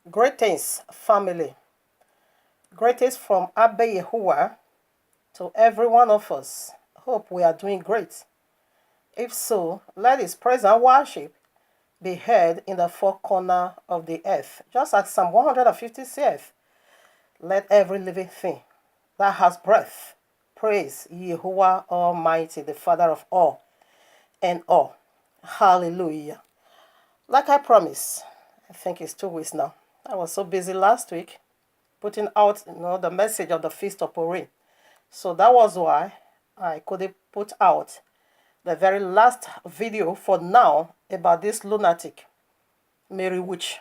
Greetings, family. Greetings from Abba Yehowa to every one of us. Hope we are doing great. If so, let His praise and worship be heard in the four corners of the earth. Just as Psalm 150 saith, let every living thing that has breath praise Yehowa Almighty, the Father of all and all. Hallelujah. Like I promised, I think it's 2 weeks now. I was so busy last week putting out the message of the Feast of Purim. So that was why I couldn't put out the very last video for now about this lunatic, Mary Witch.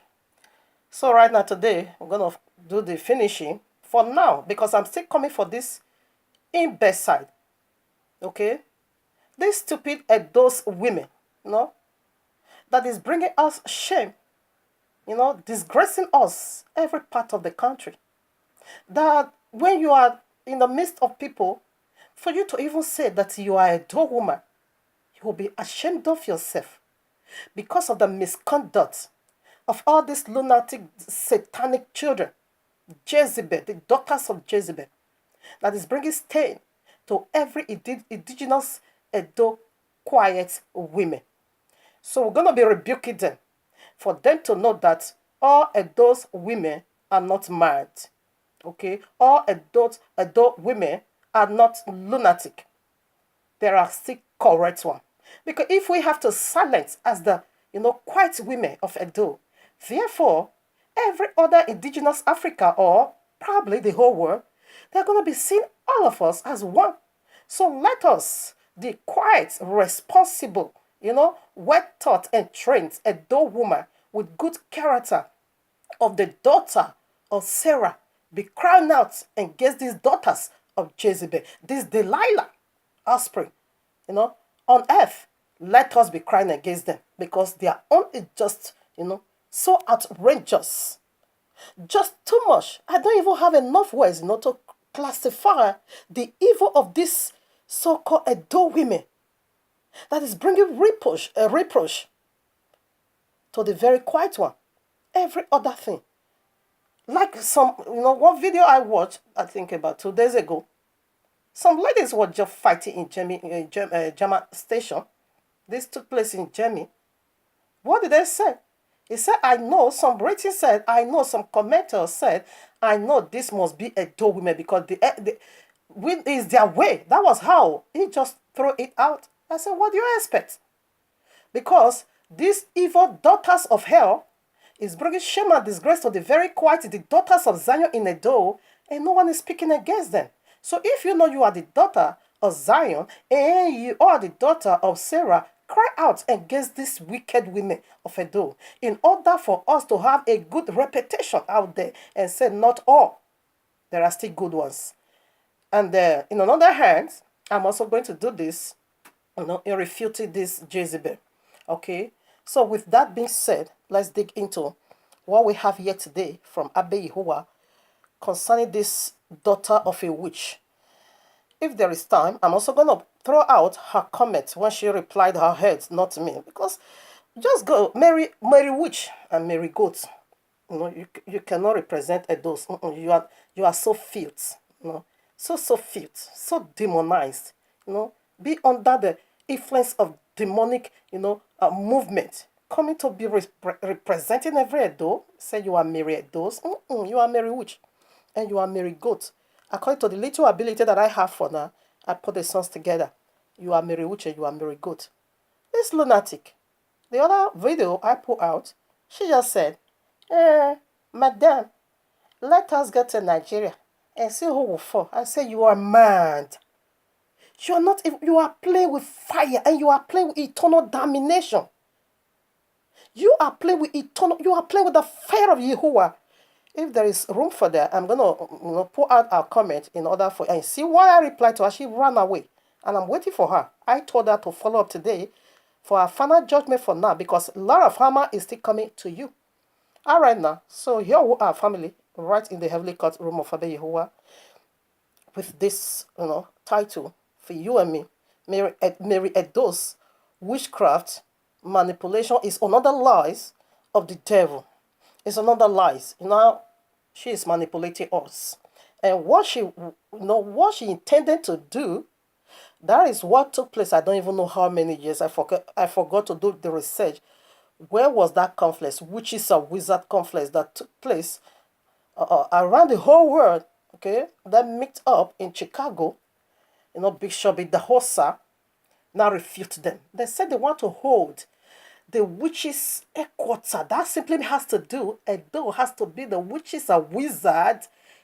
So right now today, I'm going to do the finishing for now because I'm still coming for this in bedside. Okay? These stupid those women, that is bringing us shame, disgracing us every part of the country. That when you are in the midst of people, for you to even say that you are a dog woman, you will be ashamed of yourself because of the misconduct of all these lunatic, satanic children, Jezebel, the daughters of Jezebel, that is bringing stain to every indigenous Edo quiet women. So we're going to be rebuking them for them to know that all Edo's women are not mad. Okay? All adult women are not lunatic. There are still correct one. Because if we have to silence as the quiet women of Edo, therefore every other indigenous Africa or probably the whole world, they're going to be seeing all of us as one. So let us, the quiet, responsible, well taught and trained Edo woman with good character of the daughter of Sarah, be crying out against these daughters of Jezebel, this Delilah offspring, on earth. Let us be crying against them because their own is just, so outrageous. Just too much. I don't even have enough words, to classify the evil of this so-called Edo women that is bringing reproach to the very quiet one. Every other thing. Like one video I watched, I think about 2 days ago, some ladies were just fighting in German station. This took place in Germany. What did they say? He said, I know, some ratings said, I know, some commenters said, I know this must be Edo women because is their way. That was how he just threw it out. I said, what do you expect? Because these evil daughters of hell is bringing shame and disgrace to the very quiet, the daughters of Zion in Edo, and no one is speaking against them. So if you know you are the daughter of Zion and you are the daughter of Sarah, cry out against these wicked women of Edo in order for us to have a good reputation out there and say not all. There are still good ones. And in another hand, I'm also going to do this, in refuting this Jezebel. Okay? So with that being said, let's dig into what we have here today from Abba Yehowa concerning this daughter of a witch. If there is time, I'm also going to throw out her comment when she replied her head, not me. Because just go, Mary Witch and Mary Goat. You cannot represent those. You are so filth. So filth, so demonized. Be under the influence of demonic, movement. Coming to be representing every Edo, say you are Mary Edos. You are Mary Witch and you are Mary Goat. According to the little ability that I have for now, I put the sons together. You are Mary Witch and you are Mary Goat. This lunatic. The other video I put out, she just said, Madam, let us get to Nigeria and see who will fall. I say, you are mad. You are not, you are playing with fire and you are playing with eternal damnation. You are playing with the fire of Yehovah. If there is room for that, I'm going to put out our comment in order for, and see why I replied to her. She ran away and I'm waiting for her. I told her to follow up today for a final judgment for now because a lot of hammer is still coming to you. All right now, so here we are, family, right in the heavenly court room of Abba Yehowa with this, title for you and me, Mary Edo's witchcraft manipulation is another lies of the devil. It's another lies. She is manipulating us. And what she intended to do, that is what took place. I don't even know how many years. I forgot to do the research. Where was that conference, which is a wizard conference that took place around the whole world? Okay, that mixed up in Chicago. Bishop Idahosa now refute them. They said they want to hold the witches' headquarters. That simply has to do, Edo has to be the witches and wizard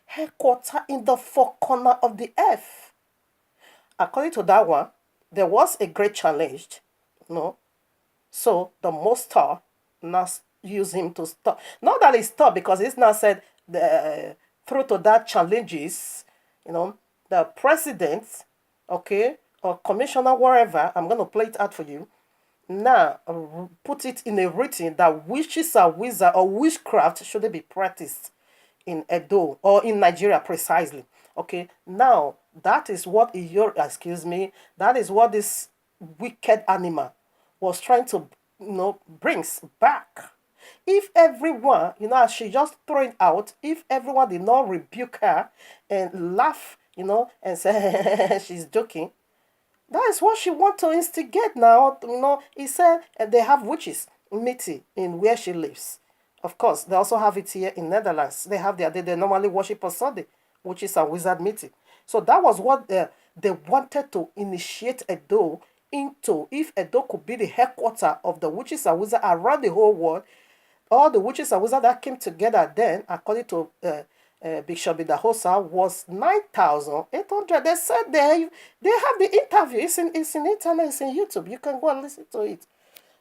headquarters in the four corner of the earth. According to that one, there was a great challenge, you know. So the Most High now use him to stop. Not that he stopped, because he's now said through to that challenges, the president, okay, or commissioner, wherever, I'm going to play it out for you. Now, put it in a written that witches are wizard or witchcraft shouldn't be practiced in Edo or in Nigeria precisely. Okay, now that is what that is what this wicked animal was trying to brings back. If everyone, as she just throwing out, if everyone did not rebuke her and laugh, and say she's joking, that is what she want to instigate now. He said they have witches meeting in where she lives. Of course, they also have it here in Netherlands. They have they normally worship on Sunday, which is a wizard meeting. So that was what they wanted to initiate Edo into. If Edo could be the headquarters of the witches and wizards around the whole world, all the witches and wizards that came together then, according to Bishop Idahosa, was 9,800. They said they have the interview. It's in internet, it's in YouTube. You can go and listen to it.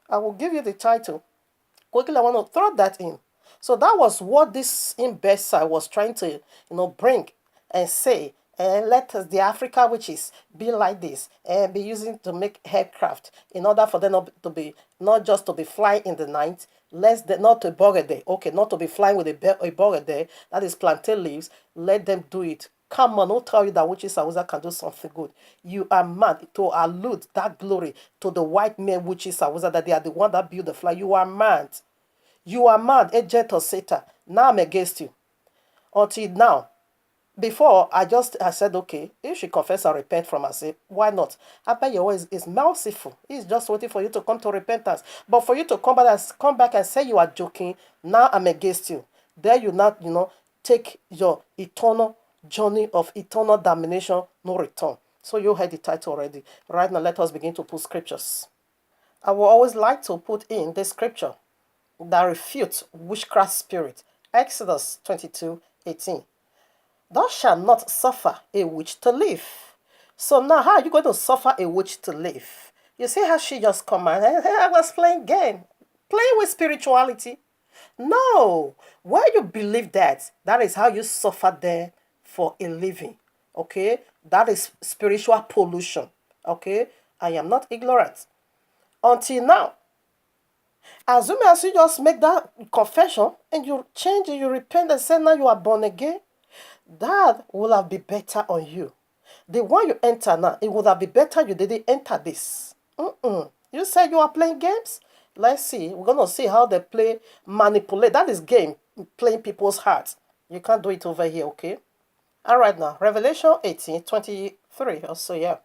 I will give you the title. Quickly, I want to throw that in. So that was what this imbecile was trying to, bring and say. And let us, the Africa witches, be like this and be using to make aircraft in order for them not just to be flying in the night, not to bug day. Okay, not to be flying with a bug day. That is plantain leaves. Let them do it. Come on, don't tell you that witches and wizards can do something good. You are mad to allude that glory to the white men witches and wizards, that they are the one that build the flag. You are mad. You are mad, agent of Satan. Now I'm against you. Until now. Before, I said, okay, if she confess and repent from her sin, why not? Abayewa is merciful. He's just waiting for you to come to repentance. But for you to come back and say you are joking, now I'm against you. There you not, take your eternal journey of eternal damnation, no return. So you heard the title already. Right now, let us begin to put scriptures. I will always like to put in the scripture that refutes witchcraft spirit. Exodus 22:18. Thou shalt not suffer a witch to live. So now, how are you going to suffer a witch to live? You see how she just come and I was playing game. Playing with spirituality. No. Where you believe that is how you suffer there for a living. Okay? That is spiritual pollution. Okay? I am not ignorant. Until now. As soon as you just make that confession and you change and you repent and say now you are born again, that will have been better on you. The one you enter now, it would have been better you didn't enter this. You said you are playing games? Let's see. We're going to see how they manipulate. That is game, playing people's hearts. You can't do it over here, okay? All right now, Revelation 18:23 or so, yeah.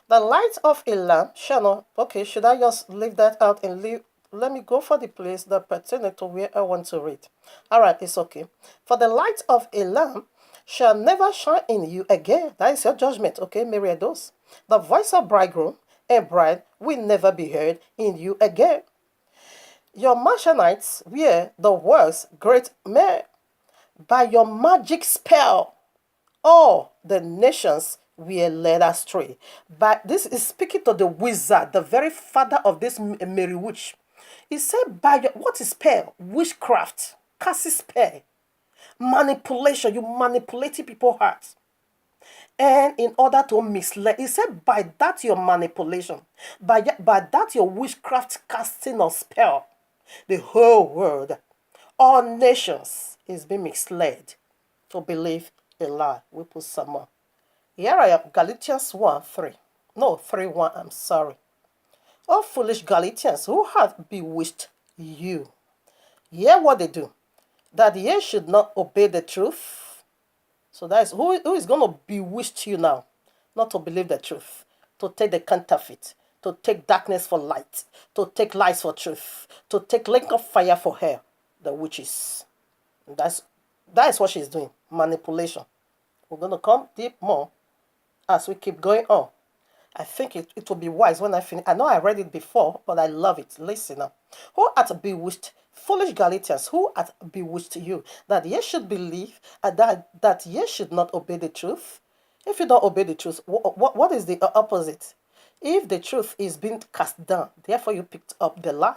The light of a lamp shall not... Okay, should I just leave that out and leave... Let me go for the place that pertains to where I want to read. All right, it's okay. For the light of a lamp shall never shine in you again. That is your judgment, okay, Mary Edos. The voice of bridegroom and bride will never be heard in you again. Your Martianites were the world's great men. By your magic spell, all the nations were led astray. But this is speaking to the wizard, the very father of this Mary Witch. He said, what is spell? Witchcraft. Casting spell. Manipulation. You manipulating people's hearts. And in order to mislead, he said, by that your manipulation, by that your witchcraft casting of spell, the whole world, all nations is being misled to believe a lie. We put some more. Here I am, Galatians 1:3. No, 3:1, I'm sorry. O foolish Galatians, who hath bewitched you? Hear what they do, that ye should not obey the truth. So that is who is going to bewitch you now, not to believe the truth, to take the counterfeit, to take darkness for light, to take lies for truth, to take lake of fire for hell, the witches. That's that is what she's doing, manipulation. We're going to come deep more as we keep going on. I think it will be wise when I finish. I know I read it before, but I love it. Listen now. Who hath bewitched, foolish Galatians, who hath bewitched you, that ye should believe, and that ye should not obey the truth? If you don't obey the truth, what is the opposite? If the truth is being cast down, therefore you picked up the lie,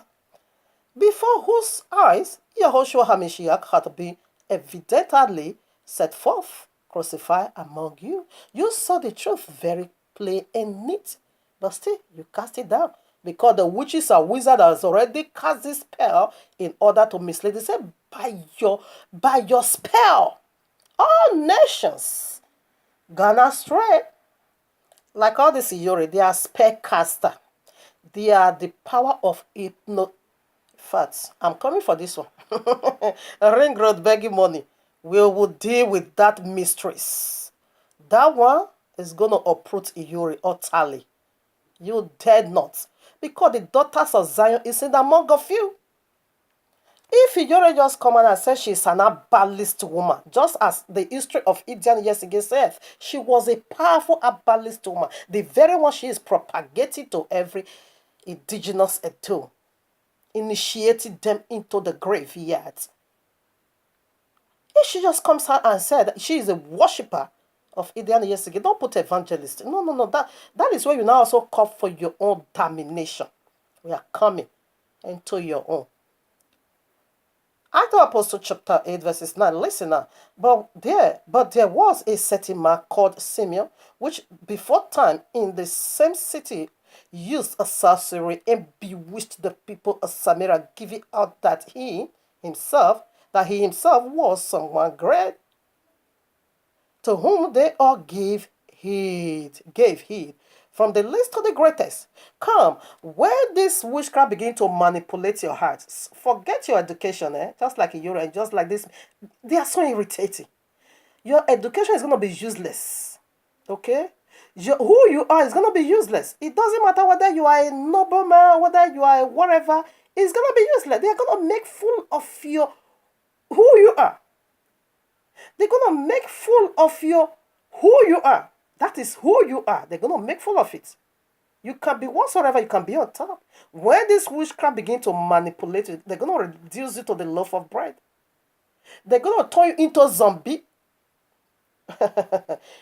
before whose eyes Yahushua HaMashiach hath been evidently set forth, crucified among you. You saw the truth very plain and neat, but still you cast it down. Because the witches and wizard has already cast this spell in order to mislead. They said, by your spell, all nations gone astray. Like all this Iyori, they are spell caster. They are the power of hypno. Facts. I'm coming for this one. Ring road begging money. We will deal with that mistress. That one is going to uproot Iyori utterly. You dare not. Because the daughters of Zion is in among of you. If Iyori just come out and say she's an herbalist woman, just as the history of Indian yesterday said, she was a powerful herbalist woman. The very one she is propagating to every indigenous Edo, initiated them into the graveyard. If she just comes out and said that she is a worshipper of Indian yesterday, don't put evangelist. No, no, no. That is where you now also call for your own domination. We are coming into your own. Act of Apostle chapter 8, verses 9. Listen now. But there was a certain man called Simeon, which before time in the same city used a sorcery and bewitched the people of Samaria, giving out that he himself was someone great, to whom they all gave heed, from the least to the greatest. Come, when this witchcraft begin to manipulate your hearts, forget your education, just like you're and just like this, they are so irritating. Your education is going to be useless, okay? Who you are is going to be useless. It doesn't matter whether you are a nobleman, whether you are a whatever, it's going to be useless. They are going to make fool of your who you are. They're going to make fool of your who you are. That is who you are. They're going to make fool of it. You can be whatsoever, you can be on top. When this witchcraft begin to manipulate it, they're going to reduce it to the loaf of bread. They're going to turn you into a zombie.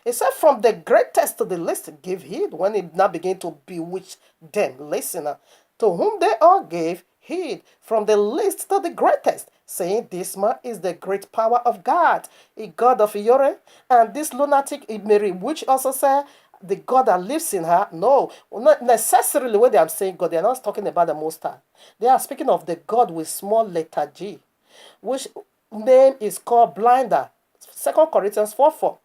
It said, from the greatest to the least, give heed. When it now began to bewitch them, listener, to whom they all gave heed, from the least to the greatest, saying, this man is the great power of God, a God of Iyori. And this lunatic Mary, which also said, the God that lives in her. No, not necessarily when they are saying God, they are not talking about the Most High. They are speaking of the God with small letter G, which name is called blinder. 2 Corinthians 4:4.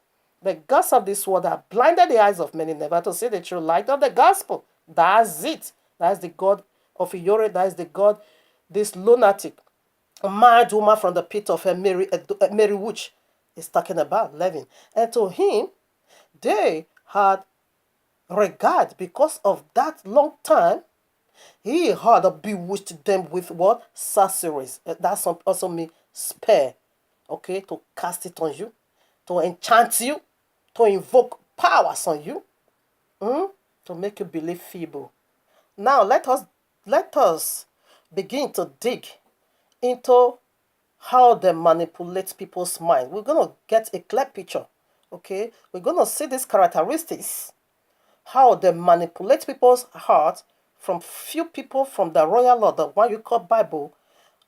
The gods of this world have blinded the eyes of many, never to see the true light of the gospel. That's it. That's the God of Iyori. That is the God, this lunatic, mad woman from the pit of Mary Witch is talking about, living. And to him, they had regard because of that long time. He had bewitched them with what? Sorceries. That also means spell. Okay, to cast it on you, to enchant you, to invoke powers on you, to make you believe feeble. Now let us begin to dig into how they manipulate people's mind. We're gonna get a clear picture. Okay, we're gonna see these characteristics, how they manipulate people's heart from few people from the royal law, the one you call Bible,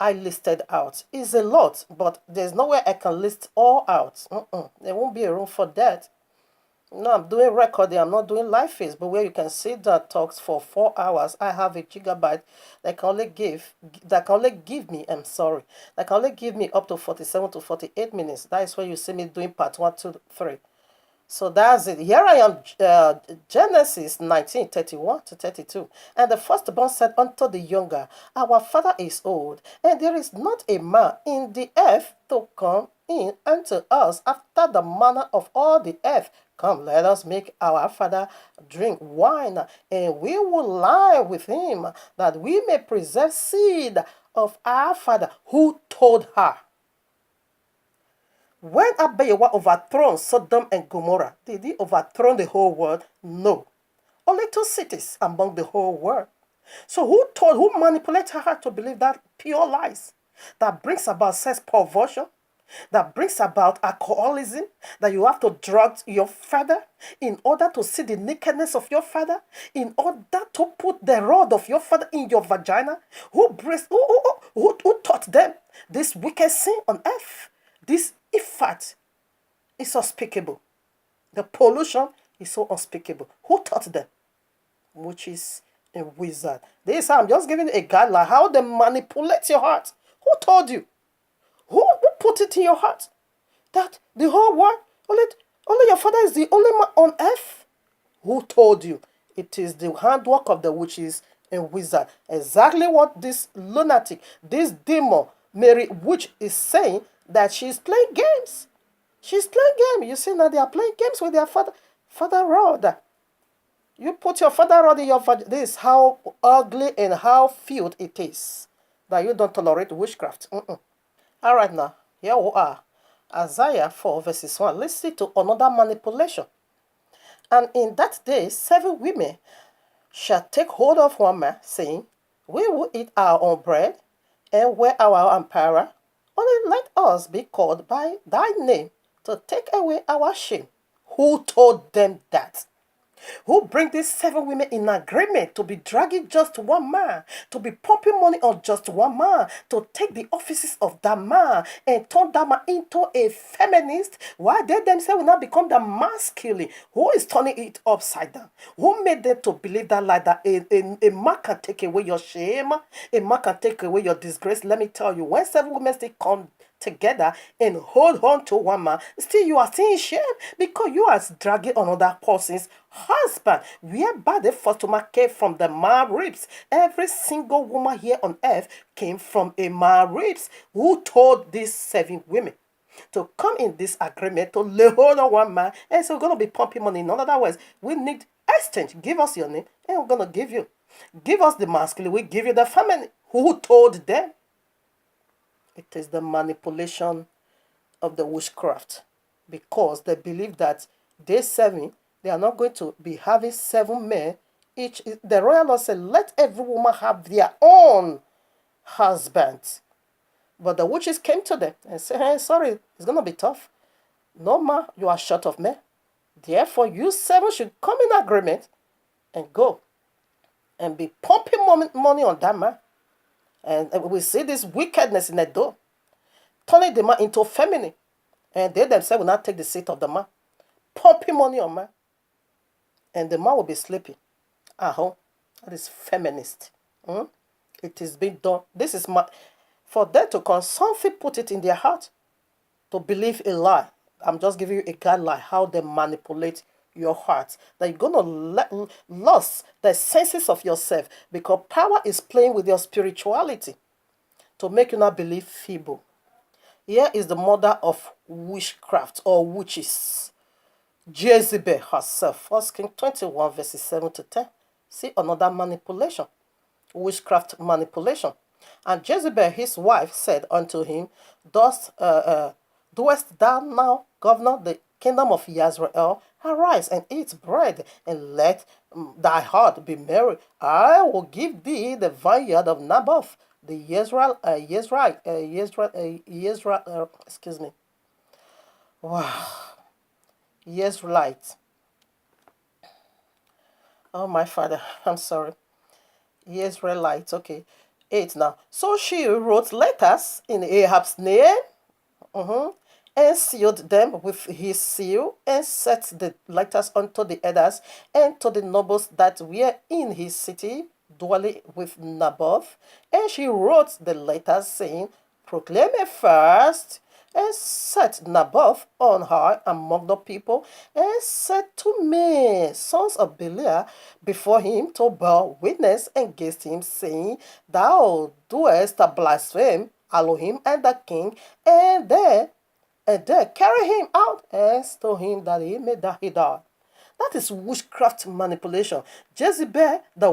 I listed out. It's a lot, but there's no way I can list all out. There won't be a room for that. No, I'm doing recording. I'm not doing live feeds, but where you can see that talks for 4 hours. I have a gigabyte that can only give me. I'm sorry, that can only give me up to 47 to 48 minutes. That is where you see me doing part 1, 2, 3. So that's it. Here I am, Genesis 19:31 to 32. And the firstborn said unto the younger, Our father is old, and there is not a man in the earth to come in unto us after the manner of all the earth. Come, let us make our father drink wine, and we will lie with him, that we may preserve seed of our father. Who told her? When Abayewa overthrown Sodom and Gomorrah, did he overthrow the whole world? No. Only two cities among the whole world. So who manipulated her to believe that pure lies that brings about sex perversion, that brings about alcoholism, that you have to drug your father in order to see the nakedness of your father, in order to put the rod of your father in your vagina? Who taught them this wicked sin on earth? This effort is unspeakable. The pollution is so unspeakable. Who taught them? Witches and wizard. This I'm just giving you a guideline how they manipulate your heart. Who told you? Who put it in your heart that the whole world, only your father is the only man on earth? Who told you? It is the handwork of the witches and wizard. Exactly what this lunatic, this demon, Mary Witch, is saying, that she's playing games. She's playing games. You see now they are playing games with their father rod. You put your father rod in your father. This is how ugly and how filth it is that you don't tolerate witchcraft. All right now, here we are. Isaiah 4 verses 1. Listen to another manipulation. And in that day 7 women shall take hold of one man, saying, We will eat our own bread and wear our apparel. Only let us be called by thy name to take away our shame. Who told them that? Who bring these 7 women in agreement to be dragging just one man, to be pumping money on just one man, to take the offices of that man and turn that man into a feminist, while they themselves will not become the masculine? Who is turning it upside down? Who made them to believe that lie that a man can take away your shame, a man can take away your disgrace? Let me tell you, when 7 women still come together and hold on to one man, still you are seeing shame because you are dragging another person's husband, whereby the first woman came from the man ribs. Every single woman here on earth came from a man ribs. Who told these 7 women to come in this agreement to lay hold on one man and so we're going to be pumping money? In other words, we need exchange. Give us your name and we're going to give you. Give us the masculine, we give you the feminine. Who told them? It is the manipulation of the witchcraft, because they believe that day 7 they are not going to be having 7 men each. The royal law said, let every woman have their own husband. But the witches came to them and said, hey, sorry, it's going to be tough. No, ma, you are short of men. Therefore, you 7 should come in agreement and go and be pumping money on that man. And we see this wickedness in the door, turning the man into feminine. And they themselves will not take the seat of the man, pumping money on man. And the man will be sleeping at home. That is feminist. It is being done. This is for them to come, something put it in their heart to believe a lie. I'm just giving you a guideline how they manipulate your heart, that you're going to lose the senses of yourself, because power is playing with your spirituality to make you not believe feeble. Here is the mother of witchcraft or witches, Jezebel herself. 1 Kings 21 verses 7 to 10. See another manipulation, witchcraft manipulation. And Jezebel his wife said unto him, doest thou now govern the kingdom of Israel? Arise and eat bread, and let thy heart be merry. I will give thee the vineyard of Naboth, the Israelite. Oh, my father, I'm sorry. Israelite, okay. 8 now. So she wrote letters in Ahab's name, and sealed them with his seal, and set the letters unto the elders and to the nobles that were in his city, dwelling with Naboth. And she wrote the letters, saying, Proclaim it first, and set Naboth on high among the people, and set 2 men, sons of Belial, before him to bear witness against him, saying, Thou doest blaspheme Elohim and the king, and there carry him out and stone him that he may die. That is witchcraft manipulation. Jezebel, the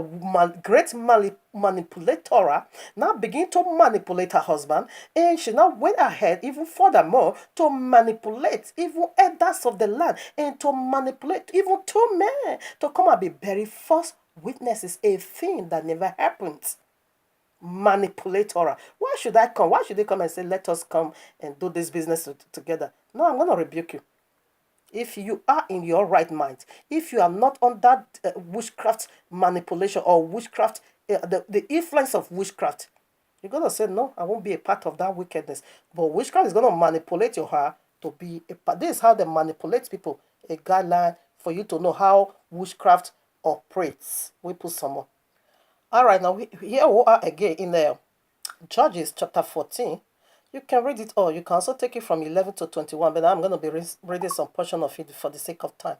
great manipulator, now begin to manipulate her husband, and she now went ahead even furthermore to manipulate even elders of the land, and to manipulate even 2 men to come and be very false witnesses, a thing that never happened. Manipulator. Why should I come? Why should they come and say, let us come and do this business together? No, I'm going to rebuke you. If you are in your right mind, if you are not under witchcraft manipulation or witchcraft, the influence of witchcraft, you're going to say, no, I won't be a part of that wickedness. But witchcraft is going to manipulate your heart to be a part. This is how they manipulate people. A guideline for you to know how witchcraft operates. We put some more. All right, now here we are again in Judges chapter 14. You can read it all. You can also take it from 11 to 21, but I'm going to be reading some portion of it for the sake of time.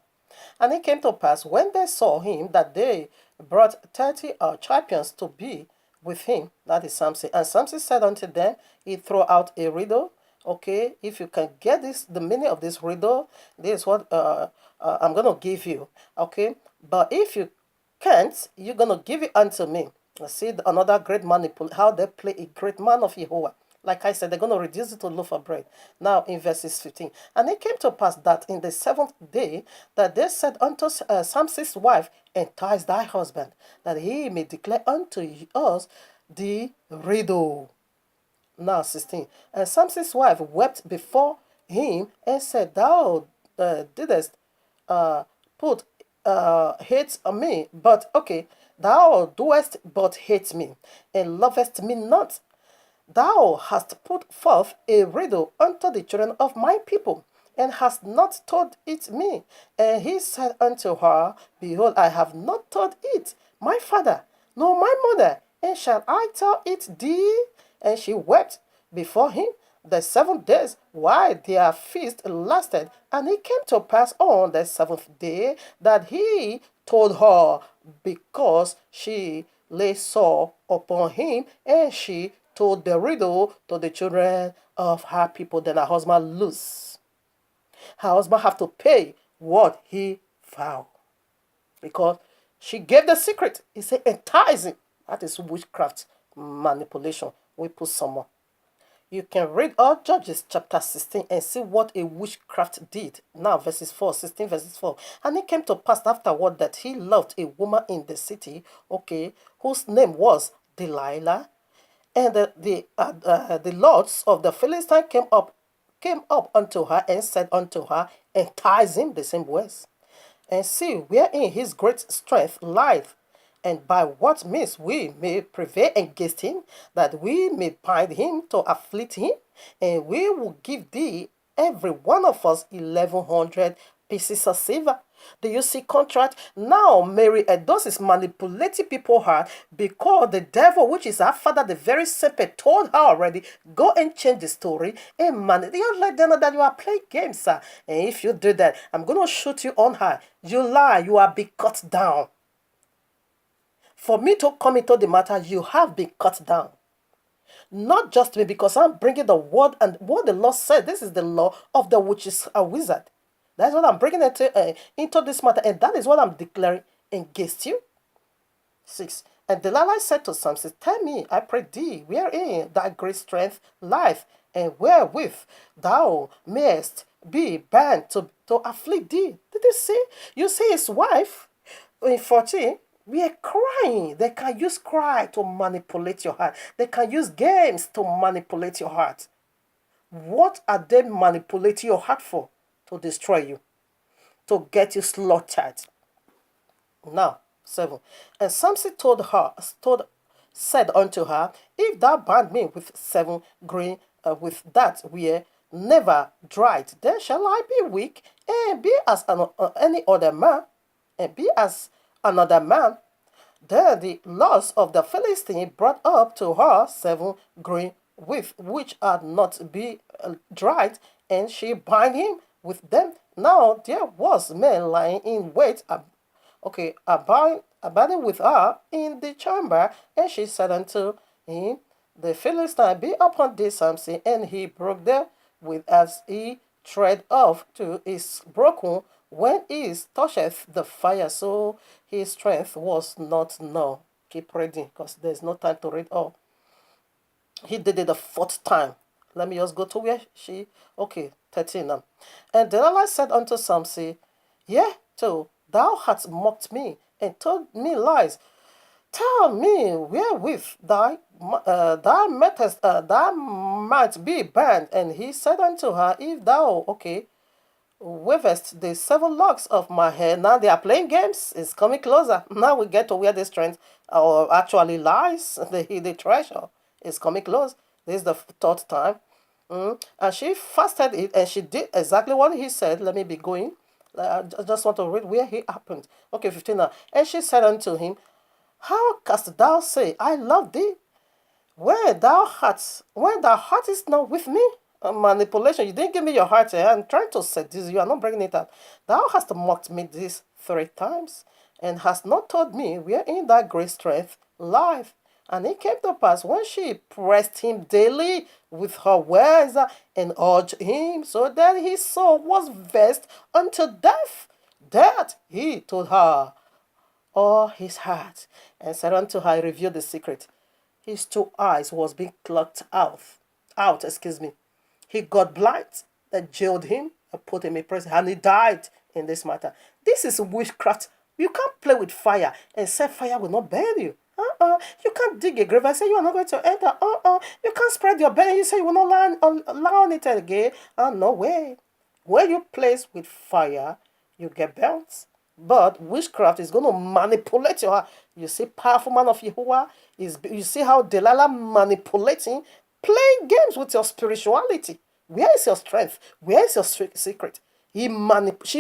And it came to pass, when they saw him, that they brought 30 champions to be with him, that is Samson. And Samson said unto them, he threw out a riddle. Okay, if you can get this, the meaning of this riddle, this is what I'm going to give you. Okay, but if you can't, you're going to give it unto me. See another great how they play a great man of Jehovah. Like I said, they're going to reduce it to loaf of bread. Now in verses 15. And it came to pass that in the 7th day, that they said unto Samson's wife, entice thy husband, that he may declare unto us the riddle. Now 16. And Samson's wife wept before him and said, Thou didst put hate on me, but okay, thou doest but hate me, and lovest me not. Thou hast put forth a riddle unto the children of my people, and hast not told it me. And he said unto her, Behold, I have not told it my father, nor my mother, and shall I tell it thee? And she wept before him the 7 days while their feast lasted. And it came to pass on the 7th day that he told her, because she lay sore upon him, and she told the riddle to the children of her people. Then her husband lose. Her husband have to pay what he vowed, because she gave the secret. He said, enticing. That is witchcraft manipulation. We put some more. You can read all Judges chapter 16 and see what a witchcraft did. Now, verses 4, 16 verses 4. And it came to pass afterward that he loved a woman in the city, okay, whose name was Delilah. And the lords of the Philistines came up unto her and said unto her, entice him the same ways, and see wherein his great strength lieth, and by what means we may prevail against him, that we may bind him to afflict him, and we will give thee every one of us 1,100 pieces of silver. Do you see contract? Now Mary Edos is manipulating people's heart, because the devil, which is our father, the very serpent, told her already, go and change the story. And man, you let them know that you are playing games, sir. And if you do that, I'm going to shoot you on high. You lie, you are being cut down. For me to come into the matter, you have been cut down. Not just me, because I'm bringing the word, and what the law said. This is the law of the witches and wizard. That's what I'm bringing into this matter, and that is what I'm declaring against you. 6. And Delilah said to Samson, tell me, I pray thee, wherein thy great strength lieth, and wherewith thou mayest be bound to afflict thee. Did you see? You see his wife in 14. We are crying. They can use cry to manipulate your heart. They can use games to manipulate your heart. What are they manipulating your heart for? To destroy you. To get you slaughtered. Now, 7. And Samson said unto her, if thou bind me with 7 grain, with that we never dried, then shall I be weak, and be as any other man, and be as another man. Then the lords of the Philistines brought up to her 7 grain with which are not be dried, and she bind him with them. Now there was men lying in wait, abiding with her in the chamber, and she said unto him, the Philistine be upon thee, Samson, and he broke them with as he tread off to his broken when he toucheth the fire, so his strength was not known. Keep reading because there's no time to read all. He did it the fourth time. Let me just go to where she, okay, 13 now. And Delilah said unto Samson, yea, too, thou hast mocked me and told me lies. Tell me wherewith thou might be burned. And he said unto her, if thou, wavest the 7 locks of my hair. Now they are playing games. It's coming closer. Now we get to where the strength or actually lies. The treasure is coming close. This is the third time. And she fasted it, and she did exactly what he said. Let me be going. I just want to read where he happened. Okay, 15 now. And she said unto him, how canst thou say, I love thee, when thou heart is not with me? Manipulation. You didn't give me your heart. I'm trying to seduce you. You are not bringing it up. Thou hast mocked me these 3 times, and hast not told me wherein thy great strength lieth. And it came to pass when she pressed him daily with her words and urged him, so that his soul was vexed unto death, that he told her all his heart, and said unto her, I revealed the secret. His 2 eyes was being plucked out. He got blind, that jailed him, and put him in prison, and he died in this matter. This is witchcraft. You can't play with fire and say fire will not burn you. You can't dig a grave and say you are not going to enter. You can't spread your bed and you say you will not lie on it again. No way. When you place with fire, you get burnt. But witchcraft is going to manipulate your heart. You see, powerful man of Yehovah you see how Delilah manipulating, playing games with your spirituality. Where is your strength? Where is your secret? She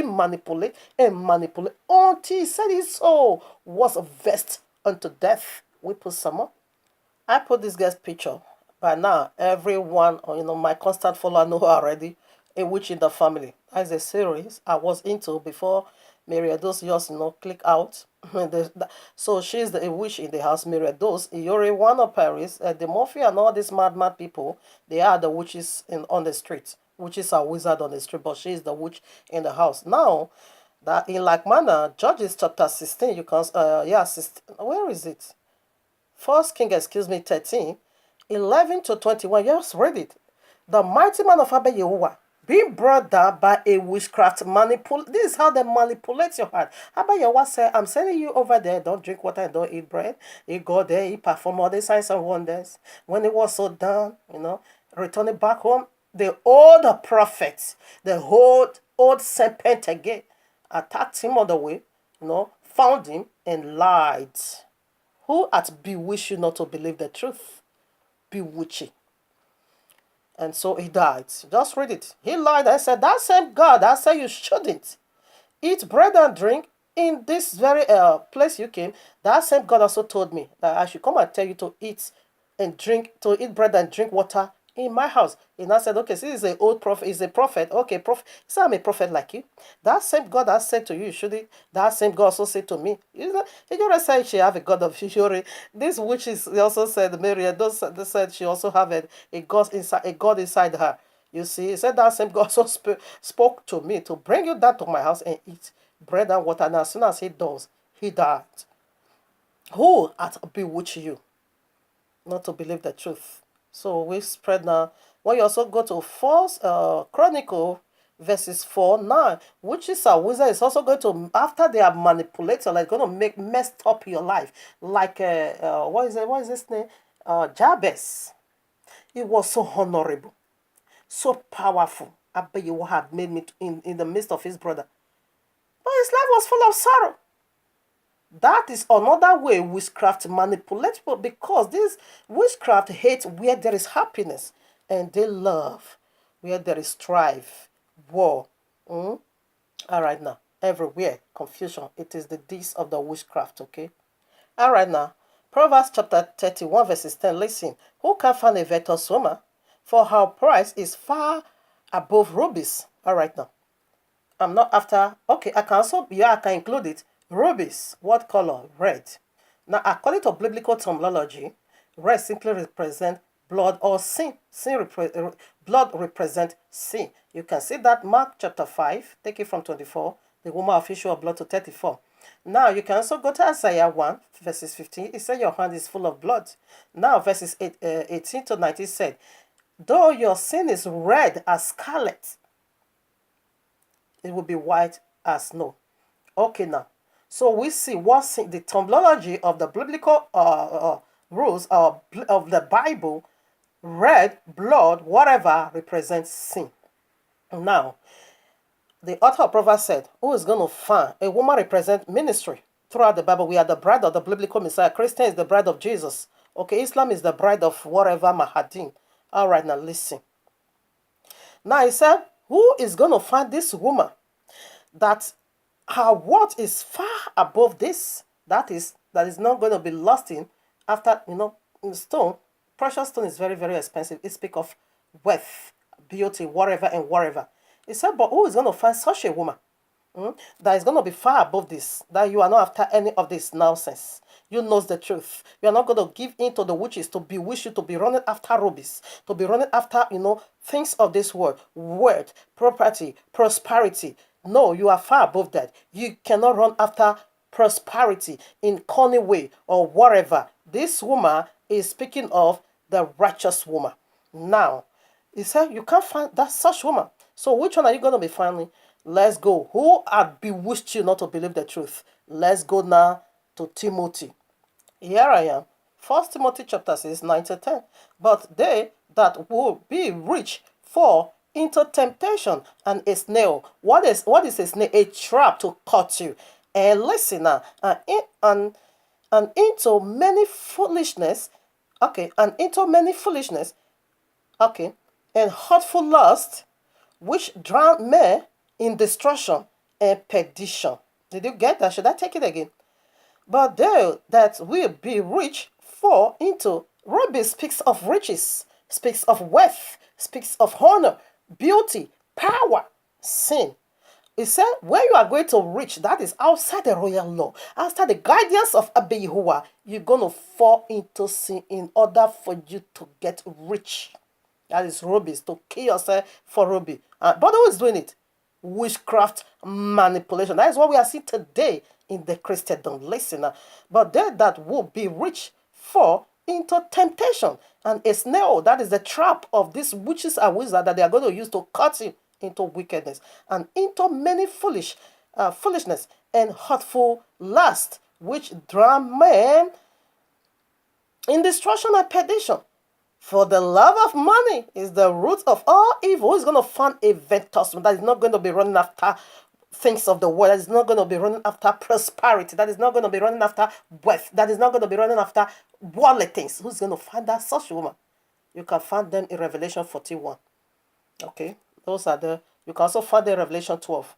manipulate and manipulate until he said his soul was vexed unto death. We put some more. I put this guy's picture. By now, everyone, my constant follower know her already. A Witch in the Family. That's a series I was into before Mary Edos just, click out. So she's a witch in the house. Mary Edos, Iyori, one of Paris, the Murphy and all these mad people, they are the witches on the street. Witches are wizard on the street, but she's the witch in the house. Now, that in like manner, Judges chapter 16, you can, 16, where is it? First King, 13, 11 to 21. Just read it. The mighty man of Abba Yehovah being brought down by a witchcraft this is how they manipulate your heart. Abba Yehovah said, I'm sending you over there. Don't drink water and don't eat bread. He go there, he perform all the signs and wonders. When it was so done, returning back home, the old prophet, the old serpent again, attacked him on the way, found him and lied. Who hath bewitched you not to believe the truth? Bewitching. And so he died. Just read it. He lied and said, that same God that said you shouldn't eat bread and drink in this very place you came, that same God also told me that I should come and tell you to eat bread and drink water in my house. And I said, okay, so this is an old prophet, he's a prophet. Okay, prophet. So I'm a prophet like you. That same God that said to you, should he? That same God also said to me. He just said she have a God of Shishori. This witch is also said, Mary, they said she also have a God inside her. You see, he said that same God also spoke to me to bring you down to my house and eat bread and water. And as soon as he does, he died. Who hath bewitched you not to believe the truth? So we spread now. When you also go to First Chronicle verses 4:9, which is a wizard is also going to, after they are manipulated, like going to make messed up your life. Like what is his name? Jabez. He was so honorable, so powerful. Abiyahu had made me in the midst of his brother. But his life was full of sorrow. That is another way witchcraft manipulates people, because this witchcraft hates where there is happiness, and they love where there is strife, war. All right now, everywhere, confusion. It is the deeds of the witchcraft, okay? All right now, Proverbs chapter 31 verses 10. Listen, who can find a virtuous woman? For her price is far above rubies. All right now. I'm not after. Okay, I can also, yeah, I can include it. Rubies. What color? Red. Now, according to biblical terminology, red simply represents blood or sin. Blood represents sin. You can see that Mark chapter 5, take it from 24, the woman of issue of blood to 34. Now, you can also go to Isaiah 1, verses 15. It said, your hand is full of blood. Now, verses 18 to 19 said, though your sin is red as scarlet, it will be white as snow. Okay, now. So we see what sin, the terminology of the biblical rules of the Bible, red, blood, whatever represents sin. Now, the author of Proverbs said, who is going to find? A woman represents ministry. Throughout the Bible, we are the bride of the biblical Messiah. Christian is the bride of Jesus. Okay, Islam is the bride of whatever Mahadin. All right, now listen. Now he said, who is going to find this woman that her worth is far above this? That is not going to be lost in after, in stone. Precious stone is very, very expensive. It speaks of wealth, beauty, whatever and whatever. He said, but who is going to find such a woman that is going to be far above this, that you are not after any of this nonsense? You knows the truth. You are not going to give in to the witches to bewitch you, to be running after rubies, to be running after, things of this world, wealth, property, prosperity. No, you are far above that. You cannot run after prosperity in corny way or whatever. This woman is speaking of the righteous woman. Now, he said you can't find that such woman. So which one are you going to be finding? Let's go. Who had bewitched you not to believe the truth? Let's go now to Timothy. Here I am. 1 Timothy chapter 6, 9 to 10. But they that will be rich fall into temptation and a snare. What is a snare? A trap to cut you. And listen now, and into many foolishness. Okay, and into many foolishness. Okay, and hurtful lust, which drown men in destruction and perdition. Did you get that? Should I take it again? But they that will be rich fall into. Ruby speaks of riches, speaks of wealth, speaks of honor, beauty, power, sin. He said, when you are going to reach, that is outside the royal law, outside the guidance of Abba Yahuwah, you're going to fall into sin in order for you to get rich. That is rubies, to kill yourself for ruby. But who is doing it? Witchcraft manipulation. That is what we are seeing today in the Christendom. Listen, but they that will be rich fall into temptation and a snare. That is the trap of these witches and wizards that they are going to use to cut him into wickedness and into many foolishness and hurtful lust, which drown men in destruction and perdition. For the love of money is the root of all evil. Who is going to find a virtuous that is not going to be running after things of the world, that is not going to be running after prosperity, that is not going to be running after wealth, that is not going to be running after worldly things? Who's going to find that such woman? You can find them in Revelation 41. Okay, those are you can also find them in Revelation 12.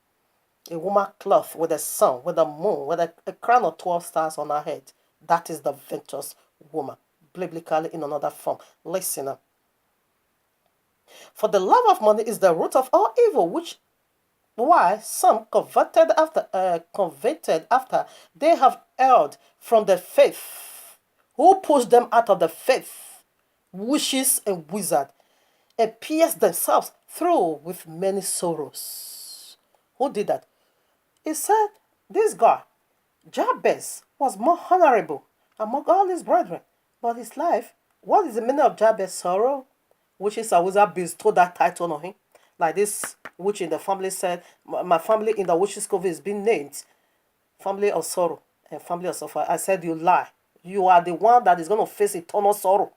A woman clothed with the sun, with the moon, with a crown of 12 stars on her head. That is the virtuous woman, biblically in another form. Listen up. For the love of money is the root of all evil, which why some coveted after they have erred from the faith. Who pushed them out of the faith? Witches and wizards, and pierced themselves through with many sorrows. Who did that? He said, this guy, Jabez, was more honorable among all his brethren. But his life, what is the meaning of Jabez's sorrow? Witches and wizards bestowed that title on him. Like this witch in the family said, my family in the witch's cove is being named family of sorrow and family of suffer. I said, you lie. You are the one that is going to face eternal sorrow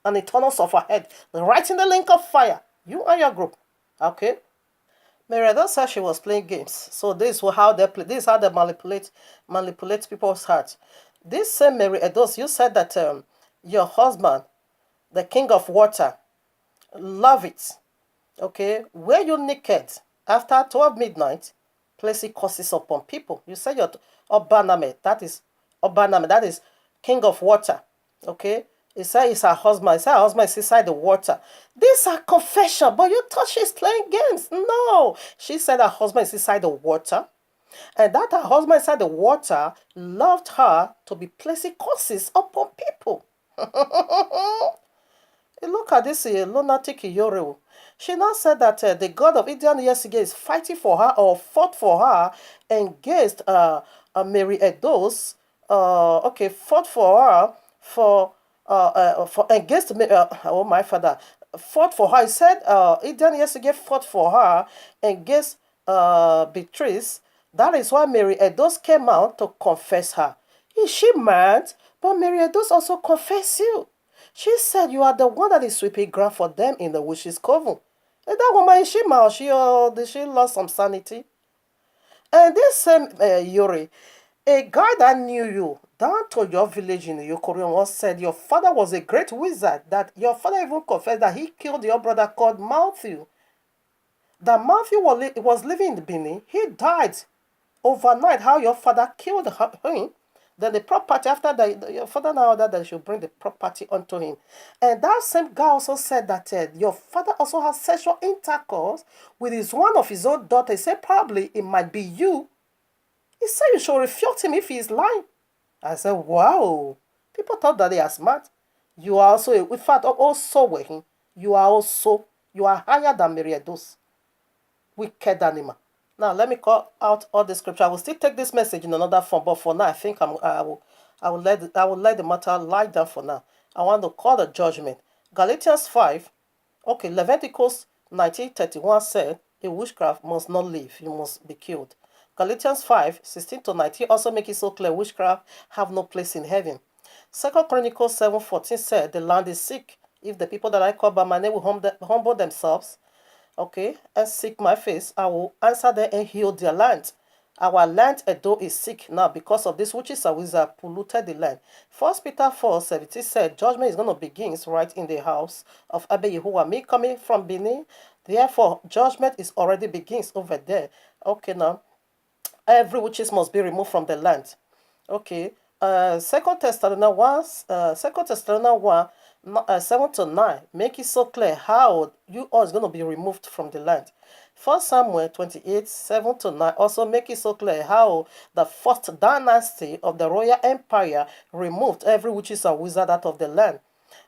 and eternal suffer head, right in the link of fire. You and your group. Okay? Mary Edos said she was playing games. So this is how they play. This is how they manipulate people's hearts. This same Mary Edos, you said that your husband, the king of water, love it. Okay, were you naked after 12 midnight, placing curses upon people? You say you're Obaname, that is king of water. Okay? He said it's her husband. He said her husband is inside the water. These are confession, but you thought she's playing games. No. She said her husband is inside the water. And that her husband inside the water loved her to be placing curses upon people. Look at this lunatic Yoru. She now said that the god of Indian yesterday is fighting for her or fought for her against Mary Edos. Okay, fought for against oh my father fought for her. He said Indian yesterday fought for her against Beatrice. That is why Mary Edos came out to confess her. Is she mad? But Mary Edos also confess you. She said you are the one that is sweeping ground for them in the witch's coven. And that woman, is she mad? Did she lost some sanity? And this same Yuri, a guy that knew you down to your village in Yokorion once said your father was a great wizard, that your father even confessed that he killed your brother called Matthew. That Matthew was living in Benin. He died overnight. How your father killed him. Then the property, after that, your father now ordered that they should bring the property onto him. And that same guy also said that your father also has sexual intercourse with one of his own daughters. He said probably it might be you. He said you should refute him if he is lying. I said, wow. People thought that they are smart. You are also, in fact, also with him. You are higher than Miriados. Wicked animal. Now let me call out all the scripture. I will still take this message in another form, but for now I think I will let the matter lie down for now. I want to call the judgment. Galatians 5, okay, Leviticus 19:31 said, a witchcraft must not live, you must be killed. Galatians 5:16-19 also make it so clear witchcraft have no place in heaven. 2 Chronicles 7:14 said, the land is sick. If the people that I call by my name will humble themselves, okay, and seek my face, I will answer them and heal their land. Our land, Edo, is sick now because of this witches and wizards polluted the land. 1 Peter 4:17 said, judgment is going to begin right in the house of Abba Yehowa. Me coming from Benin, therefore judgment is already begins over there. Okay, now every witches must be removed from the land. Okay. 2 Thessalonians 1, 7-9, make it so clear how you all is going to be removed from the land. 1 Samuel 28, 7-9, also make it so clear how the first dynasty of the royal empire removed every witches and wizard out of the land.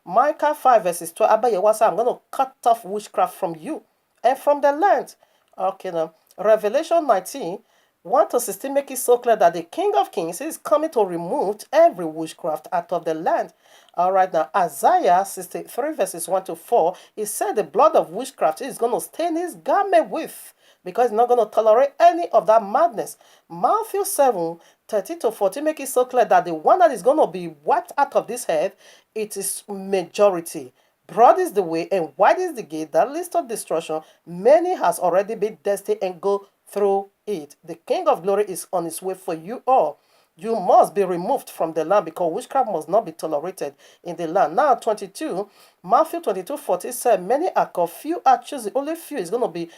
Micah 5 verses 12, Abba Yehowa said, I'm going to cut off witchcraft from you and from the land. Okay, now, Revelation 19, 1-16 make it so clear that the King of Kings is coming to remove every witchcraft out of the land. All right, now Isaiah 63 verses 1-4, it said the blood of witchcraft is going to stain his garment with, because he's not going to tolerate any of that madness. Matthew 7:13-14 make it so clear that the one that is going to be wiped out of this earth, it is majority. Broad is the way and wide is the gate that leads to destruction. Many has already been destined and go through it. The King of Glory is on his way for you all. You must be removed from the land because witchcraft must not be tolerated in the land. Now, 22, Matthew 22:40 said, many are called, few are chosen. Only few is going to be,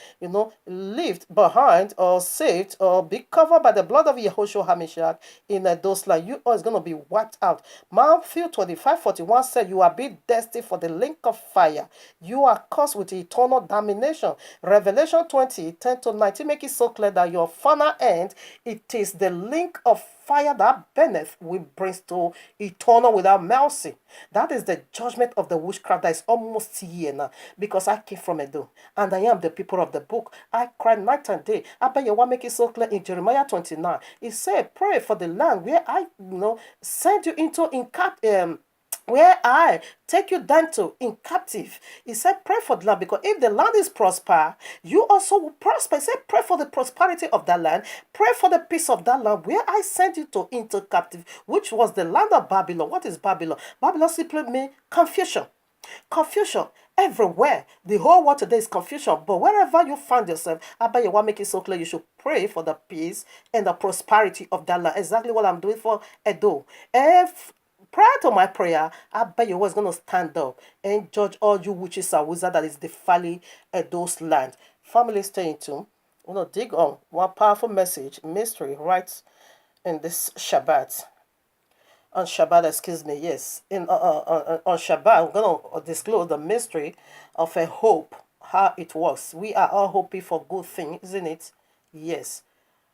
left behind or saved or be covered by the blood of Yehoshua HaMashiach in those land. You all is going to be wiped out. Matthew 25:41 said, you are being destined for the lake of fire. You are cursed with eternal damnation. Revelation 20:10-19 make it so clear that your final end, it is the link of fire that burneth will brings to eternal without mercy. That is the judgment of the witchcraft that is almost here now. Because I came from Edo and I am the people of the book. I cry night and day. I bet you want make it so clear in Jeremiah 29. It said, pray for the land where I send you into where I take you down to in captive. He said, pray for the land, because if the land is prosper, you also will prosper. He said, pray for the prosperity of that land. Pray for the peace of that land where I sent you to into captive, which was the land of Babylon. What is Babylon? Babylon simply means confusion. Confusion everywhere. The whole world today is confusion. But wherever you find yourself, I bet you want to make it so clear. You should pray for the peace and the prosperity of that land. Exactly what I'm doing for Edo. Prior to my prayer, I bet you was going to stand up and judge all you witches and wizards that is defiling those land. Family, staying tuned. We're going to dig on one powerful message, mystery, right in this Shabbat. On Shabbat, excuse me, yes. On Shabbat, I'm going to disclose the mystery of a hope, how it works. We are all hoping for good things, isn't it? Yes.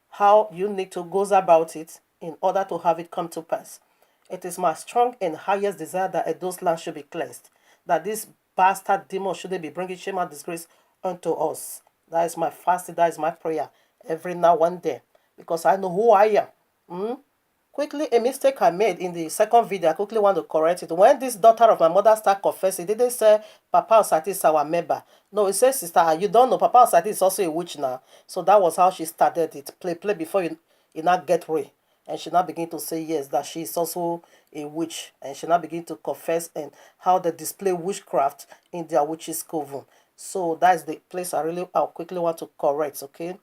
How you need to go about it in order to have it come to pass. It is my strong and highest desire that those lands should be cleansed, that this bastard demon shouldn't be bringing shame and disgrace unto us. That is my fasting, that is my prayer every now and then, because I know who I am. Quickly, a mistake I made in the second video, I quickly want to correct it. When this daughter of my mother started confessing, it didn't say Papa Osati is our member. No, it says, sister, you don't know, Papa Osati is also a witch now. So that was how she started it. Play before you now get Ray. And she now begin to say yes, that she is also a witch. And she now begin to confess and how they display witchcraft in their witches' coven. So that is the place I quickly want to correct, okay?